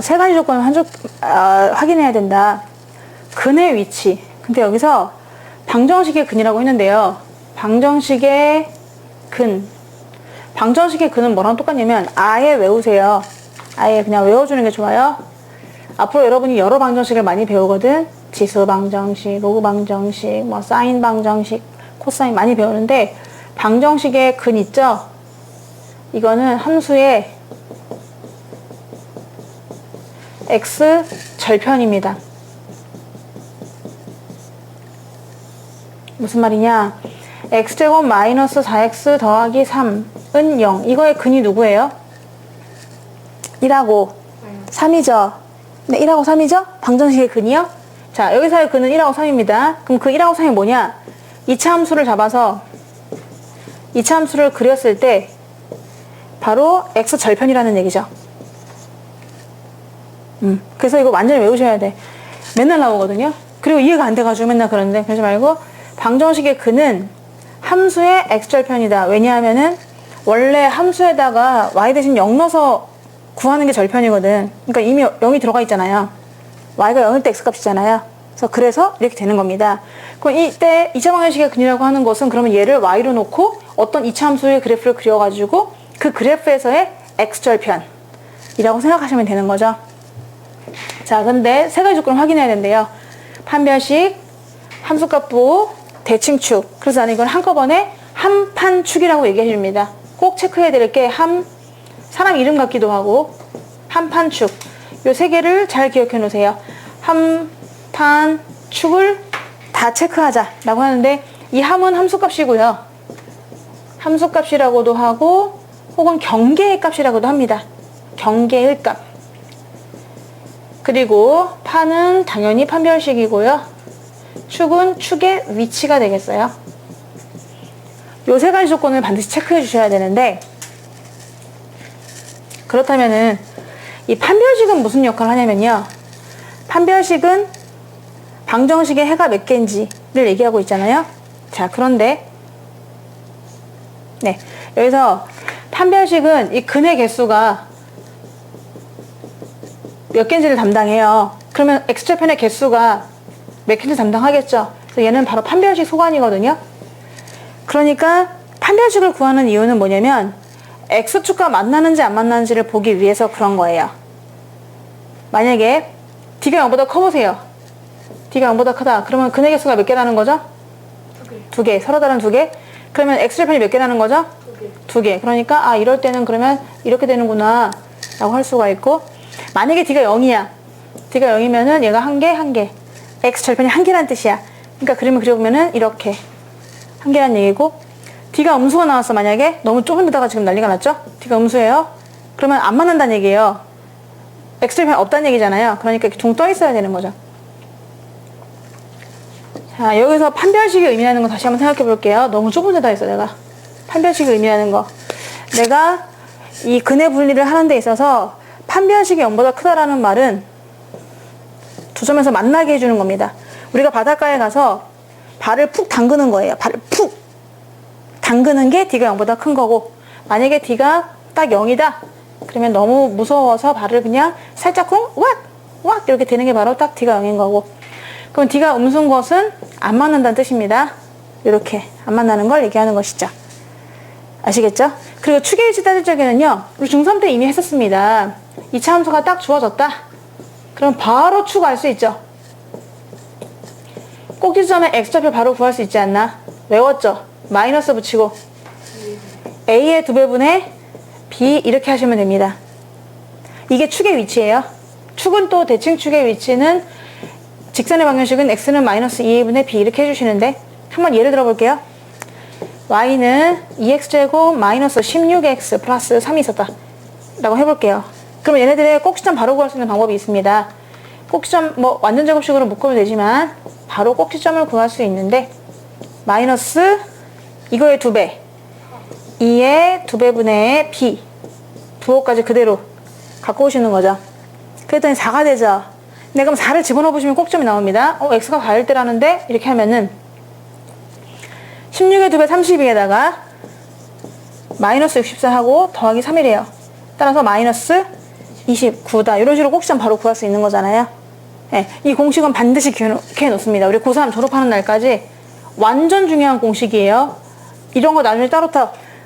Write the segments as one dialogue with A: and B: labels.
A: 세 가지 조건을 확인해야 된다. 근의 위치. 근데 여기서 방정식의 근이라고 했는데요. 방정식의 근. 방정식의 근은 뭐랑 똑같냐면 아예 외우세요. 아예 그냥 외워주는 게 좋아요. 앞으로 여러분이 여러 방정식을 많이 배우거든. 지수 방정식, 로그 방정식, 뭐 사인 방정식, 코사인 많이 배우는데 방정식의 근 있죠? 이거는 함수의 x 절편입니다. 무슨 말이냐? x제곱 마이너스 4x 더하기 3은 0. 이거의 근이 누구예요? 1하고 3이죠. 네, 1하고 3이죠? 방정식의 근이요? 자, 여기서의 근은 1하고 3입니다. 그럼 그 1하고 3이 뭐냐? 2차 함수를 잡아서 2차 함수를 그렸을 때 바로 x 절편이라는 얘기죠. 그래서 이거 완전히 외우셔야 돼. 맨날 나오거든요. 그리고 이해가 안 돼가지고 맨날 그러는데 그러지 말고 방정식의 근은 함수의 x절편이다. 왜냐하면은 원래 함수에다가 y 대신 0 넣어서 구하는 게 절편이거든. 그러니까 이미 0이 들어가 있잖아요. y가 0일 때 x값이잖아요. 그래서 이렇게 되는 겁니다. 그럼 이때 2차 방정식의 근이라고 하는 것은 그러면 얘를 y로 놓고 어떤 2차 함수의 그래프를 그려가지고 그 그래프에서의 x절편이라고 생각하시면 되는 거죠. 자, 근데 세 가지 조건을 확인해야 된대요. 판별식, 함수값부, 대칭축. 그래서 나는 이걸 한꺼번에 한판축이라고 얘기해 줍니다. 꼭 체크해야 될 게 사람 이름 같기도 하고 한판축. 요 세 개를 잘 기억해 놓으세요. 한판축을 다 체크하자라고 하는데 이 함은 함수값이고요. 함수값이라고도 하고 혹은 경계의 값이라고도 합니다. 경계의 값. 그리고 판은 당연히 판별식이고요. 축은 축의 위치가 되겠어요. 요 세 가지 조건을 반드시 체크해 주셔야 되는데 그렇다면은 이 판별식은 무슨 역할을 하냐면요. 판별식은 방정식의 해가 몇 개인지를 얘기하고 있잖아요. 자, 그런데 네, 여기서 판별식은 이 근의 개수가 몇 개인지를 담당해요. 그러면 x절편의 개수가 몇 개인지 담당하겠죠. 그래서 얘는 바로 판별식 소관이거든요. 그러니까 판별식을 구하는 이유는 뭐냐면 x축과 만나는지 안 만나는지를 보기 위해서 그런 거예요. 만약에 d가 0보다 커보세요. d가 0보다 크다. 그러면 근의 개수가 몇 개라는 거죠? 두 개. 서로 다른 두 개. 그러면 x절편이 몇 개라는 거죠? 두 개. 그러니까 이럴 때는 그러면 이렇게 되는구나 라고 할 수가 있고, 만약에 d가 0이야. d가 0이면은 얘가 한 개. x절편이 한 개란 뜻이야. 그러니까 그림을 그려보면은 이렇게 한 개란 얘기고, d가 음수가 나왔어. 만약에 너무 좁은 데다가 지금 난리가 났죠? d가 음수예요. 그러면 안 만난다는 얘기예요. x절편이 없다는 얘기잖아요. 그러니까 이렇게 둥 떠 있어야 되는 거죠. 자, 여기서 판별식이 의미하는 거 다시 한번 생각해 볼게요. 너무 좁은 데다 있어, 내가. 판별식이 의미하는 거. 내가 이 근의 분리를 하는 데 있어서 판별식이 0보다 크다라는 말은 두 점에서 만나게 해주는 겁니다. 우리가 바닷가에 가서 발을 푹 담그는 거예요. 발을 푹 담그는 게 d가 0보다 큰 거고, 만약에 d가 딱 0이다. 그러면 너무 무서워서 발을 그냥 살짝 왁 이렇게 되는 게 바로 딱 d가 0인 거고, 그럼 d가 음수인 것은 안 만난다는 뜻입니다. 이렇게 안 만나는 걸 얘기하는 것이죠. 아시겠죠? 그리고 축의 위치 따질 적에는요, 우리 중3 때 이미 했었습니다. 2차 함수가 딱 주어졌다. 그럼 바로 축 알 수 있죠. 꼭지점에 x좌표 바로 구할 수 있지 않나? 외웠죠? 마이너스 붙이고 a의 2배분의 b 이렇게 하시면 됩니다. 이게 축의 위치예요. 축은 또 대칭축의 위치는 직선의 방정식은 x는 마이너스 2a분의 b 이렇게 해주시는데, 한번 예를 들어 볼게요. y는 2x제곱 마이너스 16x 플러스 3이 있었다 라고 해볼게요. 그럼 얘네들의 꼭지점 바로 구할 수 있는 방법이 있습니다. 꼭지점 뭐 완전 제곱식으로 묶으면 되지만 바로 꼭지점을 구할 수 있는데, 마이너스 이거의 2배 2의 2배분의 b 부호까지 그대로 갖고 오시는 거죠. 그랬더니 4가 되죠. 네, 그럼 4를 집어넣어 보시면 꼭지점이 나옵니다. x가 4일 때라는데 이렇게 하면은 16의 2배 32에다가 마이너스 64하고 더하기 3이래요. 따라서 마이너스 29다. 이런 식으로 꼭지점 바로 구할 수 있는 거잖아요. 네, 이 공식은 반드시 기억해 놓습니다. 우리 고3 졸업하는 날까지 완전 중요한 공식이에요. 이런 거 나중에 따로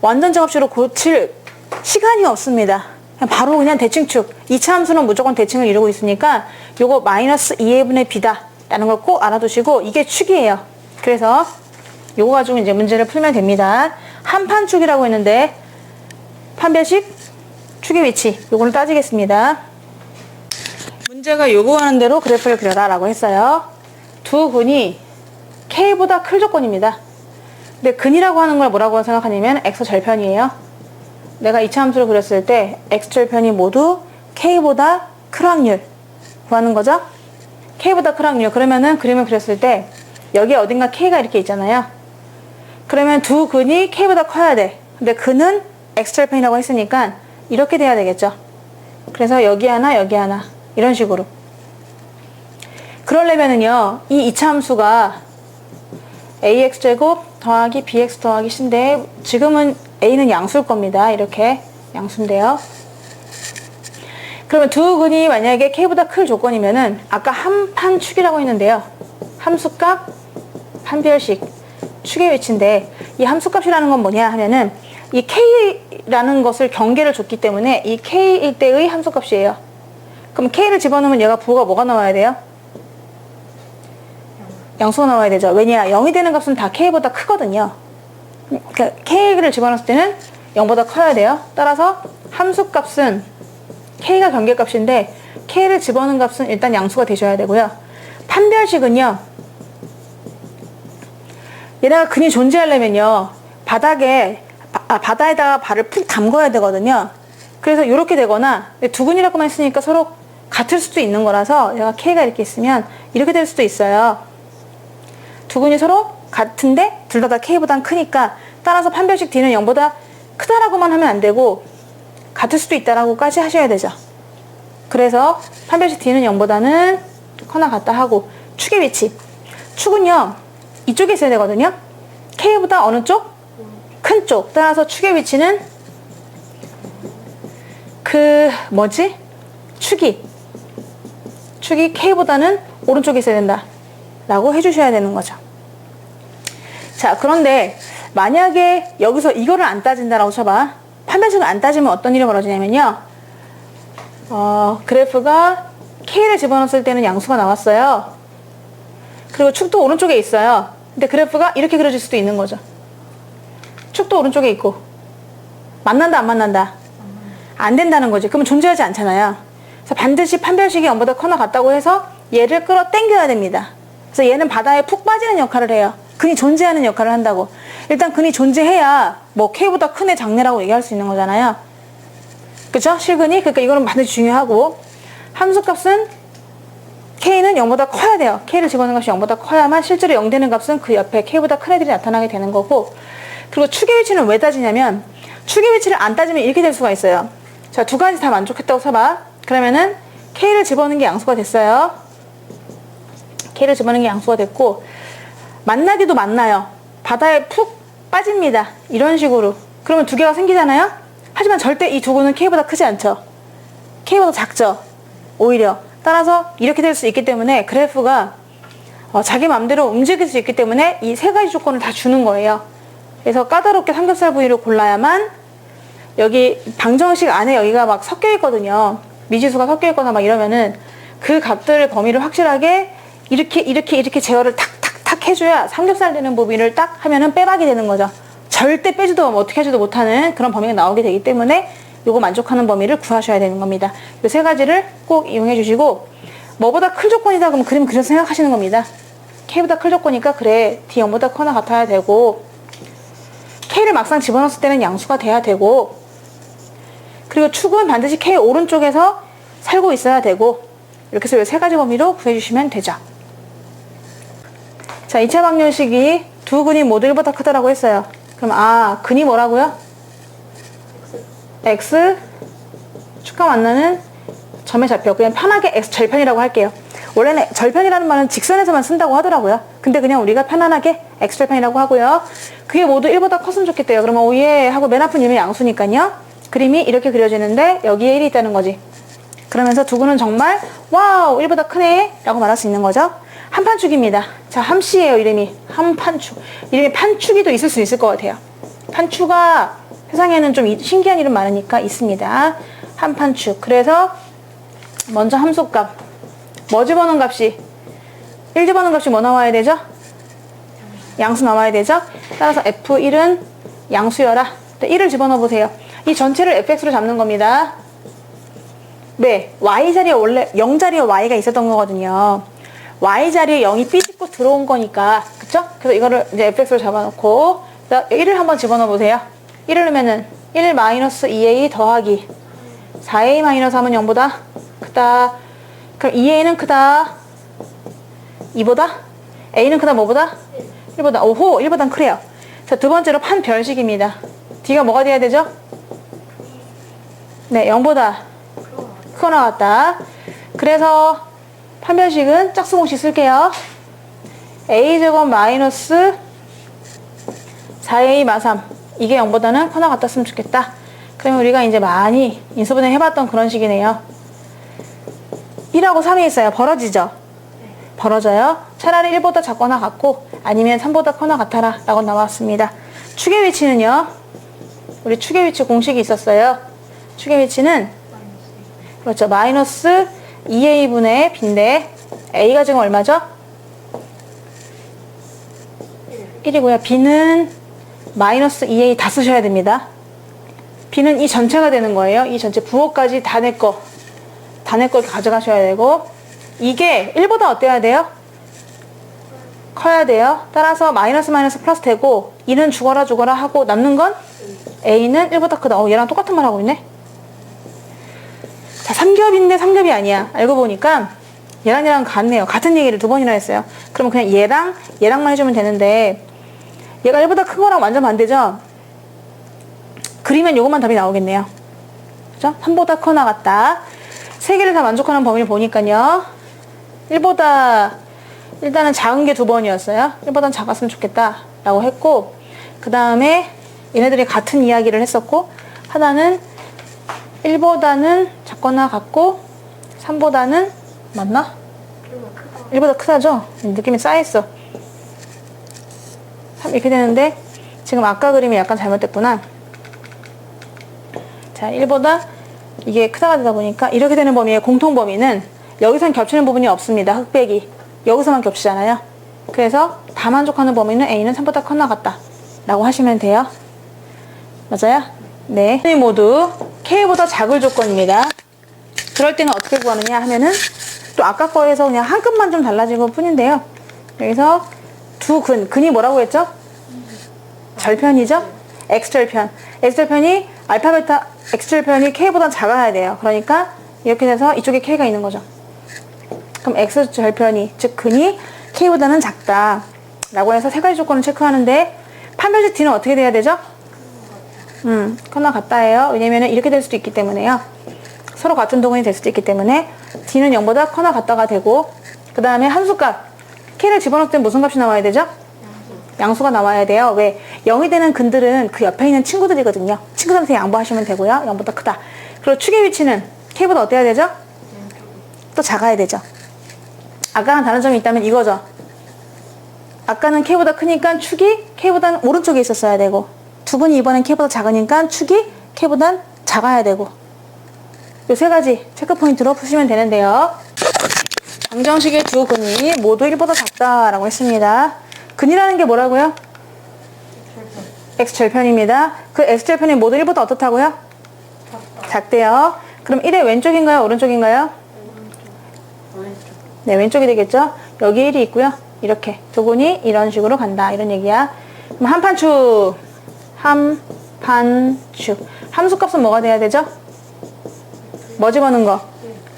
A: 완전 작업식으로 고칠 시간이 없습니다. 바로 그냥 대칭축. 2차 함수는 무조건 대칭을 이루고 있으니까 요거 마이너스 2분의 b다 라는 걸 꼭 알아두시고, 이게 축이에요. 그래서 요거 가지고 이제 문제를 풀면 됩니다. 한판축이라고 했는데 판별식 축의 위치 요거를 따지겠습니다. 문제가 요구하는 대로 그래프를 그려라 라고 했어요. 두 근이 K보다 클 조건입니다. 근데 근이라고 하는 걸 뭐라고 생각하냐면 X 절편이에요. 내가 2차 함수를 그렸을 때 X 절편이 모두 K보다 클 확률 구하는 거죠. K보다 클 확률. 그러면은 그림을 그렸을 때 여기 어딘가 K가 이렇게 있잖아요. 그러면 두 근이 K보다 커야 돼. 근데 근은 X 절편이라고 했으니까 이렇게 돼야 되겠죠. 그래서 여기 하나 여기 하나 이런 식으로. 그러려면은요, 이 2차 함수가 ax제곱 더하기 bx 더하기 c인데 지금은 a는 양수일 겁니다. 이렇게 양수인데요. 그러면 두 근이 만약에 k보다 클 조건이면은 아까 한판 축이라고 했는데요. 함수값 판별식 축의 위치인데, 이 함수값이라는 건 뭐냐 하면은 이 k라는 것을 경계를 줬기 때문에 이 k일 때의 함수값이에요. 그럼 k를 집어넣으면 얘가 부호가 뭐가 나와야 돼요? 양수가 나와야 되죠. 왜냐? 0이 되는 값은 다 k보다 크거든요. 그러니까 k를 집어넣었을 때는 0보다 커야 돼요. 따라서 함수값은 k가 경계값인데 k를 집어넣은 값은 일단 양수가 되셔야 되고요. 판별식은요, 얘네가 근이 존재하려면요, 바다에다가 발을 푹 담궈야 되거든요. 그래서 이렇게 되거나, 두 근이라고만 했으니까 서로 같을 수도 있는 거라서 얘가 k가 이렇게 있으면 이렇게 될 수도 있어요. 두 근이 서로 같은데 둘 다 k보단 크니까, 따라서 판별식 d는 0보다 크다라고만 하면 안 되고 같을 수도 있다라고까지 하셔야 되죠. 그래서 판별식 d는 0보다는 커나 같다 하고, 축의 위치. 축은요, 이쪽에 있어야 되거든요. k보다 어느 쪽? 큰 쪽. 따라서 축의 위치는 축이 k보다는 오른쪽에 있어야 된다 라고 해주셔야 되는 거죠. 자, 그런데 만약에 여기서 이거를 안 따진다라고 쳐봐. 판별식을 안 따지면 어떤 일이 벌어지냐면요, 그래프가 k를 집어넣었을 때는 양수가 나왔어요. 그리고 축도 오른쪽에 있어요. 근데 그래프가 이렇게 그려질 수도 있는 거죠. 축도 오른쪽에 있고. 만난다 안 만난다? 안 된다는 거지. 그러면 존재하지 않잖아요. 그래서 반드시 판별식이 0보다 커나 같다고 해서 얘를 끌어 당겨야 됩니다. 그래서 얘는 바다에 푹 빠지는 역할을 해요. 근이 존재하는 역할을 한다고. 일단 근이 존재해야 뭐 k보다 큰 애 작네라고 얘기할 수 있는 거잖아요. 그쵸? 실근이. 그러니까 이거는 반드시 중요하고, 함수값은 k는 0보다 커야 돼요. k를 집어넣는 값이 0보다 커야만 실제로 0 되는 값은 그 옆에 k보다 큰 애들이 나타나게 되는 거고, 그리고 축의 위치는 왜 따지냐면, 축의 위치를 안 따지면 이렇게 될 수가 있어요. 자, 두 가지 다 만족했다고 써봐. 그러면은 k를 집어넣는 게 양수가 됐어요. k를 집어넣는 게 양수가 됐고, 만나기도 만나요. 바다에 푹 빠집니다. 이런 식으로. 그러면 두 개가 생기잖아요. 하지만 절대 이 두 근은 k보다 크지 않죠. k보다 작죠. 오히려. 따라서 이렇게 될 수 있기 때문에 그래프가 자기 마음대로 움직일 수 있기 때문에 이 세 가지 조건을 다 주는 거예요. 그래서 까다롭게 삼겹살 부위를 골라야만, 여기 방정식 안에 여기가 막 섞여 있거든요. 미지수가 섞여 있거나 막 이러면은 그 값들의 범위를 확실하게 이렇게 제어를 탁탁탁 해줘야 삼겹살 되는 부위를 딱 하면은 빼박이 되는 거죠. 절대 빼지도 어떻게 하지도 못하는 그런 범위가 나오게 되기 때문에 요거 만족하는 범위를 구하셔야 되는 겁니다. 이 세 가지를 꼭 이용해 주시고, 뭐보다 클 조건이다 그러면 그림 그려서 생각하시는 겁니다. k보다 클 조건이니까 그래 d 0보다 커나 같아야 되고, k를 막상 집어넣었을 때는 양수가 돼야 되고, 그리고 축은 반드시 k 오른쪽에서 살고 있어야 되고, 이렇게 해서 이 세 가지 범위로 구해주시면 되죠. 자, 2차 방정식이 두 근이 모두 1보다 크다라고 했어요. 그럼 근이 뭐라고요? x 축과 만나는 점의 좌표. 그냥 편하게 x 절편이라고 할게요. 원래는 절편이라는 말은 직선에서만 쓴다고 하더라고요. 근데 그냥 우리가 편안하게 x 절편이라고 하고요. 그게 모두 1보다 컸으면 좋겠대요. 그러면 오예 하고 맨 앞은 이미 양수니까요. 그림이 이렇게 그려지는데 여기에 1이 있다는 거지. 그러면서 두근은 정말 와우 1보다 크네 라고 말할 수 있는 거죠. 한판축입니다. 자, 함씨예요. 이름이 한판축. 이름이 판축이도 있을 수 있을 것 같아요. 판축가 세상에는 좀 신기한 이름 많으니까 있습니다. 한판축. 그래서 먼저 함수값 뭐 집어넣은 값이 1 집어넣은 값이 뭐 나와야 되죠? 양수 나와야 되죠? 따라서 F1은 양수여라. 1을 집어넣어 보세요. 이 전체를 fx로 잡는 겁니다. 왜? y자리에 원래 0자리에 y가 있었던 거거든요. y자리에 0이 삐집고 들어온 거니까. 그쵸? 그래서 이거를 이제 fx로 잡아놓고 1을 한번 집어넣어 보세요. 1을 넣으면은 1 마이너스 2a 더하기 4a 마이너스 3은 0보다 크다. 그럼 2a는 크다. 2보다? a는 크다 뭐보다? 1보다. 오호! 1보단 크래요. 자, 두 번째로 판별식입니다. d가 뭐가 돼야 되죠? 네, 0보다 크거 나왔다. 그래서 판별식은 짝수공식 쓸게요. a제곱 마이너스 4a 마3 이게 0보다는 커 나갔다 으면 좋겠다. 그러면 우리가 이제 많이 인수분해 해봤던 그런 식이네요. 1하고 3이 있어요. 벌어지죠? 벌어져요. 차라리 1보다 작거나 같고 아니면 3보다 커나 같아라 라고 나왔습니다. 축의 위치는요. 우리 축의 위치 공식이 있었어요. 축의 위치는 그렇죠. 마이너스 2a분의 b인데 a가 지금 얼마죠? 1이고요. b는 마이너스 2a 다 쓰셔야 됩니다. b는 이 전체가 되는 거예요. 이 전체 부호까지 다 내 거. 다 내 거 가져가셔야 되고 이게 1보다 어때야 돼요? 커야 돼요. 따라서 마이너스 마이너스 플러스 되고 2는 죽어라 하고 남는 건 a는 1보다 크다. 얘랑 똑같은 말 하고 있네. 자, 3겹인데 3겹이 아니야. 알고 보니까 얘랑 같네요. 같은 얘기를 두 번이나 했어요. 그러면 그냥 얘랑만 해주면 되는데 얘가 1보다 큰 거랑 완전 반대죠? 그리면 요것만 답이 나오겠네요. 그죠? 3보다 커 나갔다. 세 개를 다 만족하는 범위를 보니까요. 1보다 일단은 작은 게 두 번이었어요. 1보단 작았으면 좋겠다 라고 했고 그 다음에 얘네들이 같은 이야기를 했었고 하나는 1보다는 작거나 같고 3보다는 맞나? 1보다 크다죠? 느낌이 쌓여있어. 3 이렇게 되는데 지금 아까 그림이 약간 잘못됐구나. 자, 1보다 이게 크다가 되다 보니까 이렇게 되는 범위의 공통범위는 여기선 겹치는 부분이 없습니다. 흑백이 여기서만 겹치잖아요. 그래서 다 만족하는 범위는 a는 3보다 커나 같다 라고 하시면 돼요. 맞아요? 네. 모두 k보다 작을 조건입니다. 그럴 때는 어떻게 구하느냐 하면은 또 아까 거에서 그냥 한 끗만 좀 달라진 것 뿐인데요. 여기서 두 근이 뭐라고 했죠? 절편이죠? x절편. x절편이 알파 베타 x절편이 k보다 작아야 돼요. 그러니까 이렇게 돼서 이쪽에 k가 있는 거죠. 그럼 x절편이 즉 근이 k보다는 작다 라고 해서 세 가지 조건을 체크하는데 판별식 d는 어떻게 돼야 되죠? 커나 같다예요. 왜냐면은 이렇게 될 수도 있기 때문에요. 서로 같은 동근이 될 수도 있기 때문에 d는 0보다 커나 같다가 되고 그 다음에 함수값 k를 집어넣을 때 무슨 값이 나와야 되죠? 양수가 나와야 돼요. 왜? 0이 되는 근들은 그 옆에 있는 친구들이거든요. 친구들한테 양보하시면 되고요. 0보다 크다. 그리고 축의 위치는 k보다 어때야 되죠? 또 작아야 되죠. 아까랑 다른 점이 있다면 이거죠. 아까는 k보다 크니까 축이 k보다는 오른쪽에 있었어야 되고 두근이 이번엔 k보다 작으니까 축이 k보단 작아야 되고 요 세 가지 체크 포인트로 푸시면 되는데요. 방정식의 두 근이 모두 1보다 작다라고 했습니다. 근이라는 게 뭐라고요? x절편입니다. 그 x절편이 모두 1보다 어떻다고요? 작대요. 그럼 1의 왼쪽인가요? 오른쪽인가요? 네, 왼쪽이 되겠죠? 여기 1이 있고요. 이렇게 두 근이 이런 식으로 간다. 이런 얘기야. 그럼 한판축. 함수값은 뭐가 돼야 되죠? 뭐 집어넣은 거?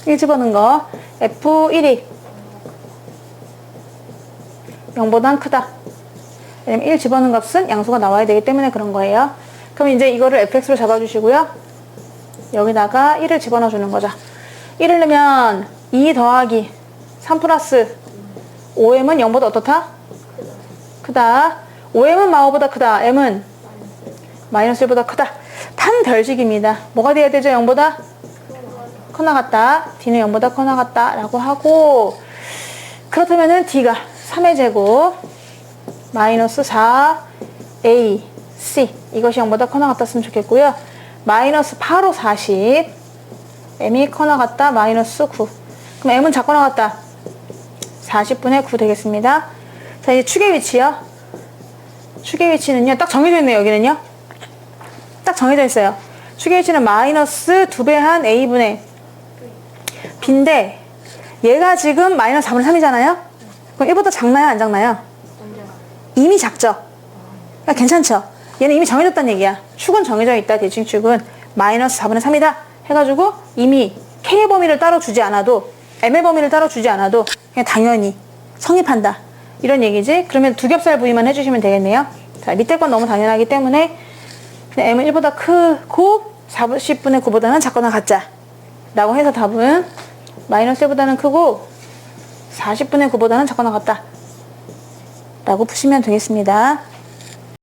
A: 1 집어넣은 거. F1이 0보단 크다. 왜냐면 1 집어넣은 값은 양수가 나와야 되기 때문에 그런 거예요. 그럼 이제 이거를 fx로 잡아주시고요. 여기다가 1을 집어넣어 주는 거죠. 1을 넣으면 2 더하기 3 플러스 5m은 0보다 어떻다? 크다. 5m은 마오보다 크다. m은 마이너스 1보다 크다. 판별식입니다. 뭐가 돼야 되죠? 0보다? 커 나갔다. D는 0보다 커 나갔다. 라고 하고, 그렇다면은 D가 3의 제곱 마이너스 4A, C. 이것이 0보다 커 나갔다 했으면 좋겠고요. 마이너스 8호 40. M이 커 나갔다. 마이너스 9. 그럼 M은 작고 나갔다. 40분의 9 되겠습니다. 자, 이제 축의 위치요. 축의 위치는요. 딱 정해져 있네요. 여기는요. 딱 정해져 있어요. 축의 위치는 마이너스 2배 한 A분의 B인데 얘가 지금 마이너스 4분의 3이잖아요. 그럼 1보다 작나요? 안 작나요? 이미 작죠. 그러니까 괜찮죠. 얘는 이미 정해졌다는 얘기야. 축은 정해져 있다. 대칭축은 마이너스 4분의 3이다 해가지고 이미 K의 범위를 따로 주지 않아도 M의 범위를 따로 주지 않아도 그냥 당연히 성립한다. 이런 얘기지. 그러면 두 겹살 부위만 해주시면 되겠네요. 자, 밑에 건 너무 당연하기 때문에 M은 1보다 크고 40분의 9보다는 작거나 같자 라고 해서 답은 마이너스 1보다는 크고 40분의 9보다는 작거나 같다 라고 푸시면 되겠습니다.